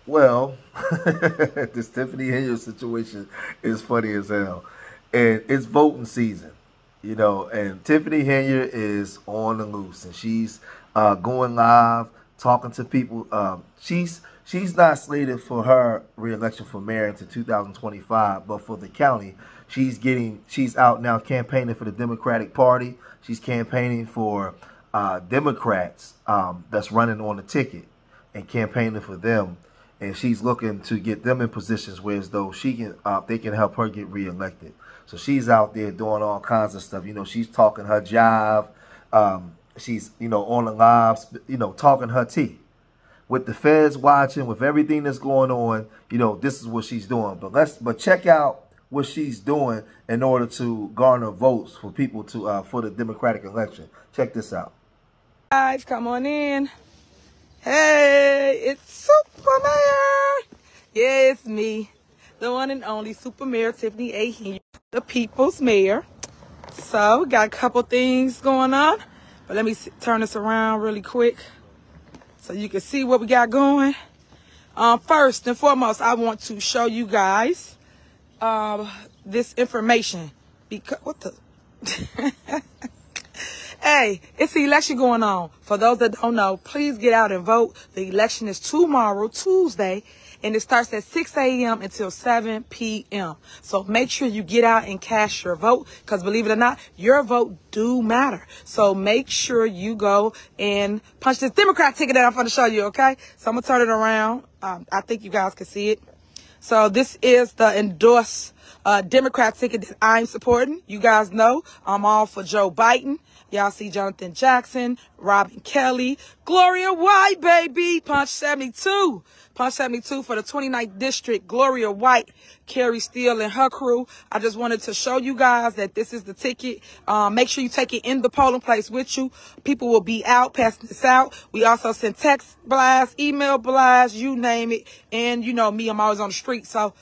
Well, this Tiffany Henyard situation is funny as hell. And it's voting season, and Tiffany Henyard is on the loose. And she's going live, talking to people. She's not slated for her re-election for mayor until 2025, but for the county, she's out now campaigning for the Democratic Party. She's campaigning for Democrats that's running on the ticket and campaigning for them. And she's looking to get them in positions where as though they can help her get reelected. So she's out there doing all kinds of stuff. She's talking her jive. She's, on the lives, talking her tea. With the feds watching, with everything that's going on, this is what she's doing. But check out what she's doing in order to garner votes for people for the Democratic election. Check this out. Guys, come on in. Hey, it's Super Mayor. Yeah, it's me, the one and only Super Mayor Tiffany A. Henyard, the people's mayor. So, we got a couple things going on, but let me turn this around really quick so you can see what we got going. First and foremost, I want to show you guys this information because what the Hey, it's the election going on. For those that don't know, please get out and vote. The election is tomorrow, Tuesday, and it starts at 6 a.m. until 7 p.m. So make sure you get out and cast your vote, because believe it or not, your vote do matter. So make sure you go and punch this Democrat ticket that I'm going to show you, okay? So I'm going to turn it around. I think you guys can see it. So this is the endorsed Democrat ticket that I'm supporting. You guys know I'm all for Joe Biden. Y'all see Jonathan Jackson, Robin Kelly, Gloria White, baby. Punch 72. Punch 72 for the 29th district. Gloria White, Carrie Steele, and her crew. I just wanted to show you guys that this is the ticket. Make sure you take it in the polling place with you. People will be out passing this out. We also send text blasts, email blasts, you name it. And you know me, I'm always on the street. So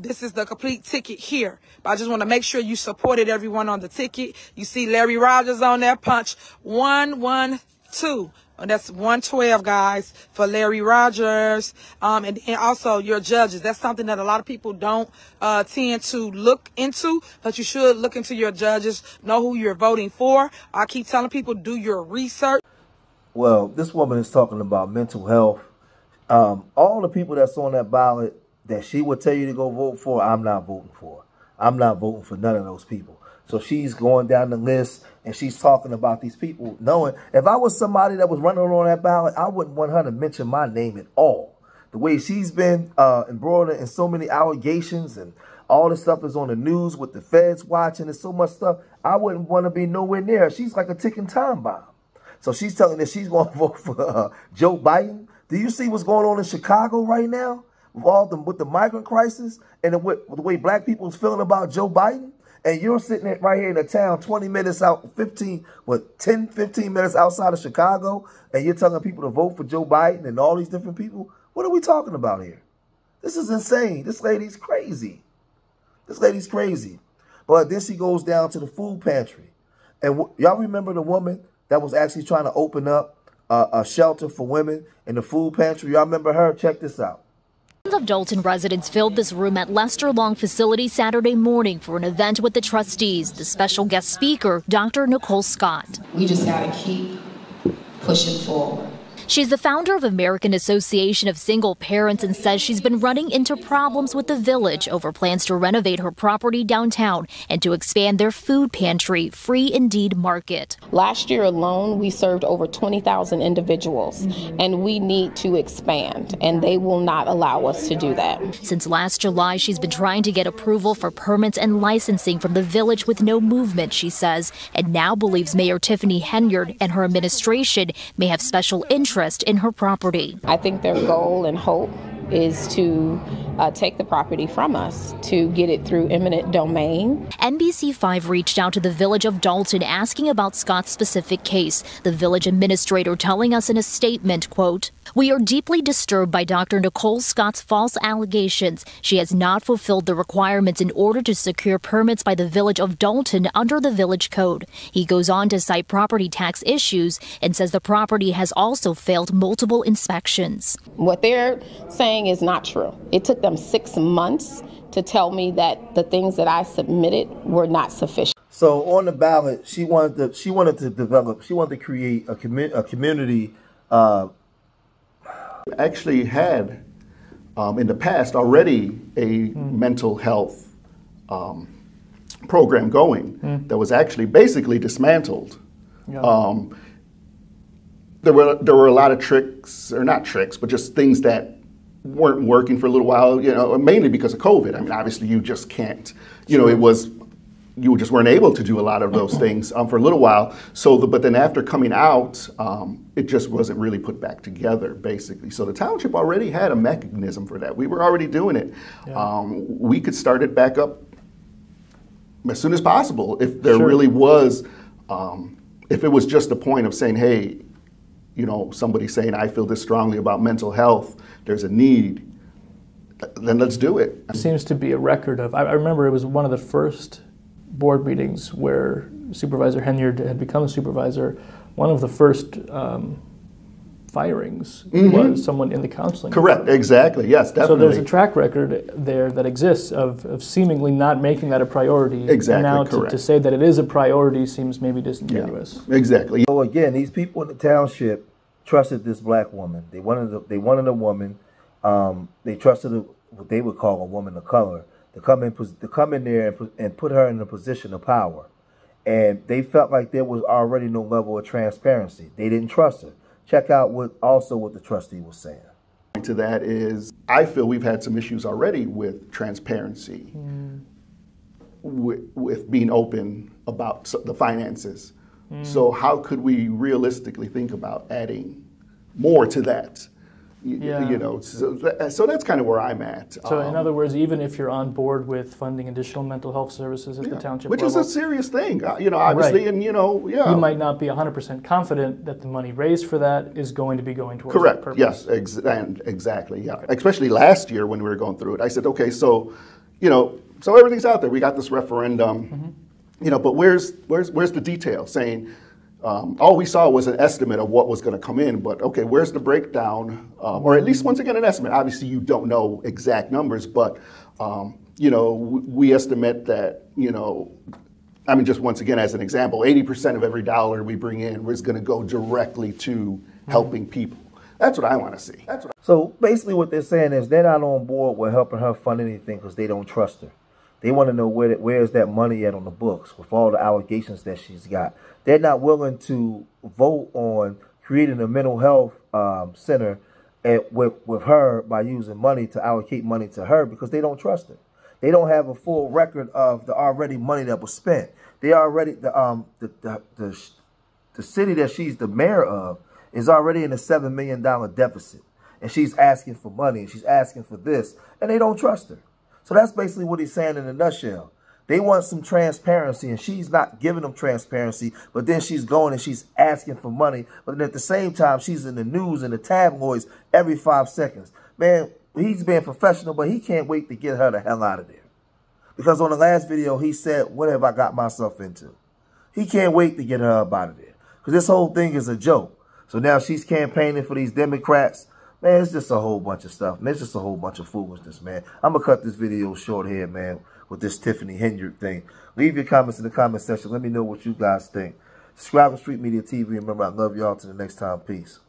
this is the complete ticket here. But I just want to make sure you supported everyone on the ticket. You see Larry Rogers on there. Punch 112. And that's 112, guys, for Larry Rogers. And also your judges. That's something that a lot of people don't tend to look into. But you should look into your judges. Know who you're voting for. I keep telling people, do your research. Well, this woman is talking about mental health. All the people that's on that ballot that she would tell you to go vote for, I'm not voting for. I'm not voting for none of those people. So she's going down the list and she's talking about these people, knowing if I was somebody that was running on that ballot, I wouldn't want her to mention my name at all. The way she's been embroiled in so many allegations and all this stuff is on the news with the feds watching and so much stuff, I wouldn't want to be nowhere near her. She's like a ticking time bomb. So she's telling that she's going to vote for Joe Biden. Do you see what's going on in Chicago right now? With the migrant crisis and with the way black people is feeling about Joe Biden, and you're sitting right here in a town 20 minutes out, 15 minutes outside of Chicago, and you're telling people to vote for Joe Biden and all these different people. What are we talking about here? This is insane. This lady's crazy. This lady's crazy. But then she goes down to the food pantry. And y'all remember the woman that was actually trying to open up a shelter for women in the food pantry? Y'all remember her? Check this out. Of Dolton residents filled this room at Lester Long facility Saturday morning for an event with the trustees. The special guest speaker, Dr. Nicole Scott. We just got to keep pushing forward. She's the founder of American Association of Single Parents and says she's been running into problems with the village over plans to renovate her property downtown and to expand their food pantry, Free Indeed Market. Last year alone, we served over 20,000 individuals, and we need to expand, and they will not allow us to do that. Since last July, she's been trying to get approval for permits and licensing from the village with no movement, she says, and now believes Mayor Tiffany Henyard and her administration may have special interest in her property. I think their goal and hope is to take the property from us, to get it through eminent domain. NBC5 reached out to the village of Dolton asking about Scott's specific case. The village administrator telling us in a statement, quote, "We are deeply disturbed by Dr. Nicole Scott's false allegations. She has not fulfilled the requirements in order to secure permits by the village of Dolton under the village code." He goes on to cite property tax issues and says the property has also failed multiple inspections. What they're saying saying is not true. It took them 6 months to tell me that the things that I submitted were not sufficient. So on the ballot, she wanted to create a community. Actually had in the past already a mental health program going that was actually basically dismantled. Yeah. There were a lot of tricks, or not tricks, but just things that weren't working for a little while, you know, mainly because of COVID. I mean, obviously you just can't, you know, you just weren't able to do a lot of those things for a little while. But then after coming out, it just wasn't really put back together, basically. So the township already had a mechanism for that. We were already doing it. Yeah. We could start it back up as soon as possible if there really was, if it was just a point of saying, hey, you know, somebody saying, I feel this strongly about mental health, there's a need, then let's do it. It seems to be a record of, I remember it was one of the first board meetings where Supervisor Henyard had become a supervisor. One of the first firings was someone in the counseling. Correct, exactly, yes, definitely. So there's a track record there that exists of seemingly not making that a priority. Exactly, and now correct. to say that it is a priority seems maybe disingenuous. Yeah, exactly. So again, these people in the township trusted this black woman. They wanted a woman. They trusted what they would call a woman of color to come in there and put her in a position of power. And they felt like there was already no level of transparency. They didn't trust her. Check out what the trustee was saying. To that is, I feel we've had some issues already with transparency, with being open about the finances. So how could we realistically think about adding more to that? You know, so that's kind of where I'm at. So in other words, even if you're on board with funding additional mental health services at the township which level, is a serious thing, you know, obviously, and you know, you might not be 100% confident that the money raised for that is going to be going towards that purpose. Yes, exactly, yeah. Okay. Especially last year when we were going through it, I said, okay, so, you know, so everything's out there. We got this referendum, you know, but where's the detail saying? All we saw was an estimate of what was going to come in, but okay, where's the breakdown? Or at least, once again, an estimate. Obviously, you don't know exact numbers, but, you know, we estimate that, you know, I mean, just once again, as an example, 80% of every dollar we bring in is going to go directly to helping people. That's what I want to see. So basically what they're saying is they're not on board with helping her fund anything because they don't trust her. They want to know where is that money at on the books with all the allegations that she's got. They're not willing to vote on creating a mental health center with her by using money to allocate money to her because they don't trust her. They don't have a full record of the already money that was spent. They already the city that she's the mayor of is already in a $7 million deficit, and she's asking for money and she's asking for this, and they don't trust her. So that's basically what he's saying in a nutshell. They want some transparency, and she's not giving them transparency, but then she's going and she's asking for money. But then at the same time, she's in the news and the tabloids every 5 seconds. Man, he's being professional, but he can't wait to get her the hell out of there. Because on the last video, he said, what have I got myself into? He can't wait to get her up out of there. Because this whole thing is a joke. So now she's campaigning for these Democrats. Man, it's just a whole bunch of stuff. Man, it's just a whole bunch of foolishness, man. I'm going to cut this video short here, man, with this Tiffany Henyard thing. Leave your comments in the comment section. Let me know what you guys think. Subscribe to Street Media TV. Remember, I love y'all. Till the next time. Peace.